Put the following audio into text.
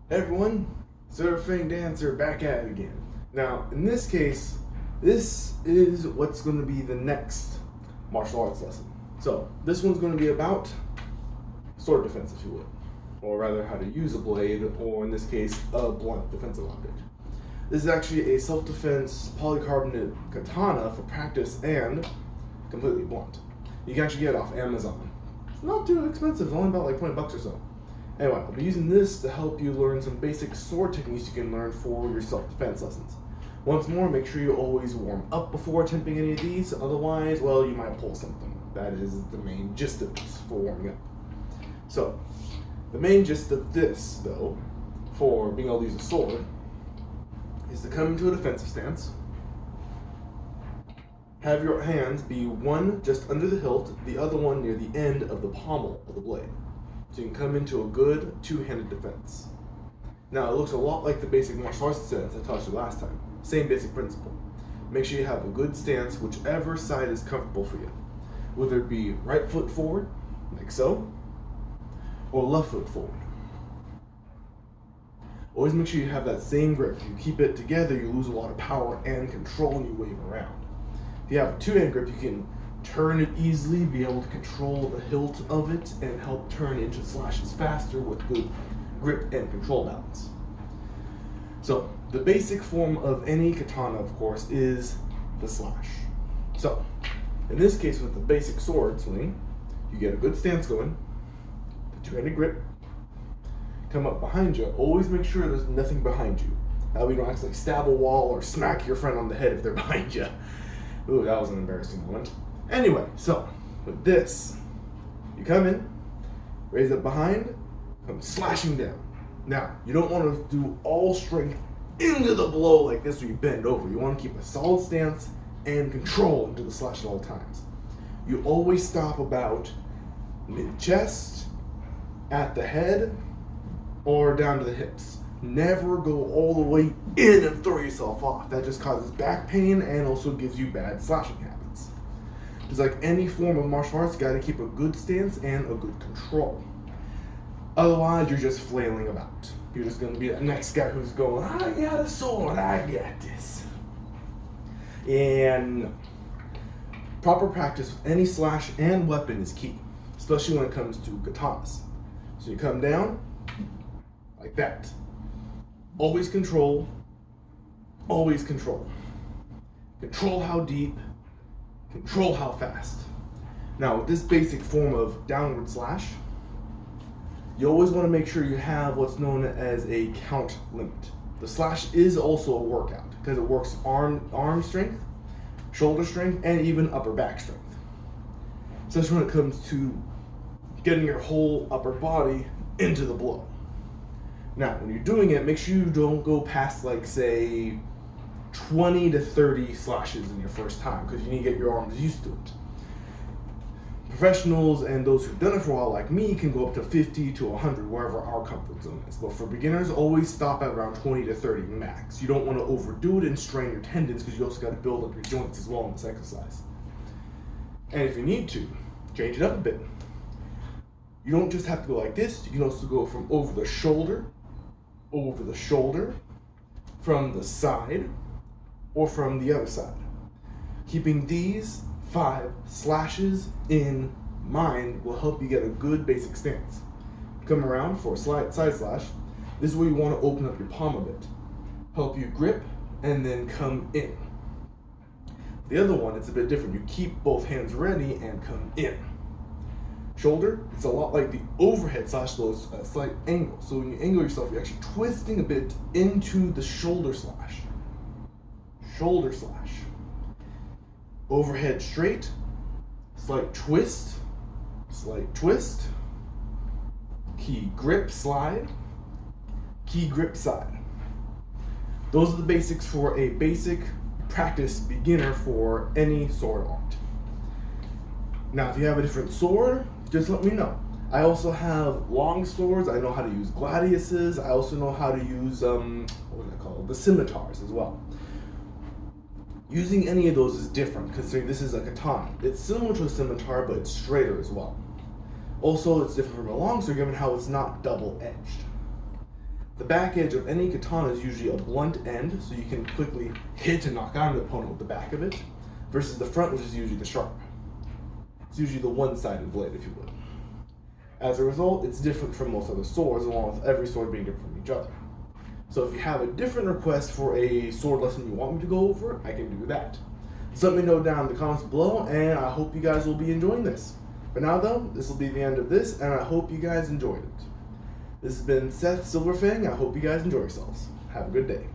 Hey everyone, Surfing Dancer back at it again. Now, in this case, this is what's going to be the next martial arts lesson. So, this one's going to be about sword defense, if you would. Or rather, how to use a blade, or in this case, a blunt defensive object. This is actually a self-defense polycarbonate katana for practice and completely blunt. You can actually get it off Amazon. It's not too expensive, only about like 20 bucks or so. Anyway, I'll be using this to help you learn some basic sword techniques you can learn for your self-defense lessons. Once more, make sure you always warm up before attempting any of these, otherwise, well, you might pull something. That is the main gist of this for warming up. So, the main gist of this, though, for being able to use a sword, is to come into a defensive stance, have your hands be one just under the hilt, the other one near the end of the pommel of the blade. So you can come into a good two-handed defense. Now, it looks a lot like the basic martial arts stance I taught you last time. Same basic principle. Make sure you have a good stance, whichever side is comfortable for you. Whether it be right foot forward, like so, or left foot forward. Always make sure you have that same grip. If you keep it together, you lose a lot of power and control when you wave around. If you have a two-hand grip, you can turn it easily, be able to control the hilt of it, and help turn into slashes faster with good grip and control balance. So, the basic form of any katana, of course, is the slash. So, in this case with the basic sword swing, you get a good stance going, the two-handed grip, come up behind you, always make sure there's nothing behind you. That way you don't accidentally stab a wall or smack your friend on the head if they're behind you. Ooh, that was an embarrassing moment. Anyway, so with this, you come in, raise up behind, come slashing down. Now, you don't want to do all strength into the blow like this where you bend over. You want to keep a solid stance and control into the slash at all times. You always stop about mid-chest, at the head, or down to the hips. Never go all the way in and throw yourself off. That just causes back pain and also gives you bad slashing habits. Just like any form of martial arts, you gotta keep a good stance and a good control. Otherwise, you're just flailing about. You're just gonna be the next guy who's going, I got a sword, I got this. And proper practice with any slash and weapon is key, especially when it comes to katanas. So you come down, like that. Always control, always control. Control how deep, control how fast. Now, with this basic form of downward slash, you always want to make sure you have what's known as a count limit. The slash is also a workout because it works arm strength, shoulder strength, and even upper back strength. Especially when it comes to getting your whole upper body into the blow. Now, when you're doing it, make sure you don't go past, like, say, 20 to 30 slashes in your first time, because you need to get your arms used to it. Professionals and those who've done it for a while, like me, can go up to 50 to 100, wherever our comfort zone is. But for beginners, always stop at around 20 to 30 max. You don't want to overdo it and strain your tendons, because you also got to build up your joints as well in this exercise. And if you need to, change it up a bit. You don't just have to go like this. You can also go from over the shoulder, from the side, or from the other side. Keeping these 5 slashes in mind will help you get a good basic stance. Come around for a side slash. This is where you want to open up your palm a bit. Help you grip and then come in. The other one, it's a bit different. You keep both hands ready and come in. Shoulder, it's a lot like the overhead slash, though it's a slight angle. So when you angle yourself, you're actually twisting a bit into the shoulder slash. Shoulder slash. Overhead straight, slight twist, key grip slide, key grip side. Those are the basics for a basic practice beginner for any sword art. Now, if you have a different sword, just let me know. I also have long swords. I know how to use gladiuses. I also know how to use, the scimitars as well. Using any of those is different, considering this is a katana. It's similar to a scimitar, but it's straighter as well. Also, it's different from a longsword, given how it's not double-edged. The back edge of any katana is usually a blunt end, so you can quickly hit and knock out an opponent with the back of it, versus the front, which is usually the sharp. It's usually the one-sided blade, if you would. As a result, it's different from most other swords, along with every sword being different from each other. So if you have a different request for a sword lesson you want me to go over, I can do that. Just let me know down in the comments below, and I hope you guys will be enjoying this. For now though, this will be the end of this, and I hope you guys enjoyed it. This has been Seth Silverfang. I hope you guys enjoy yourselves. Have a good day.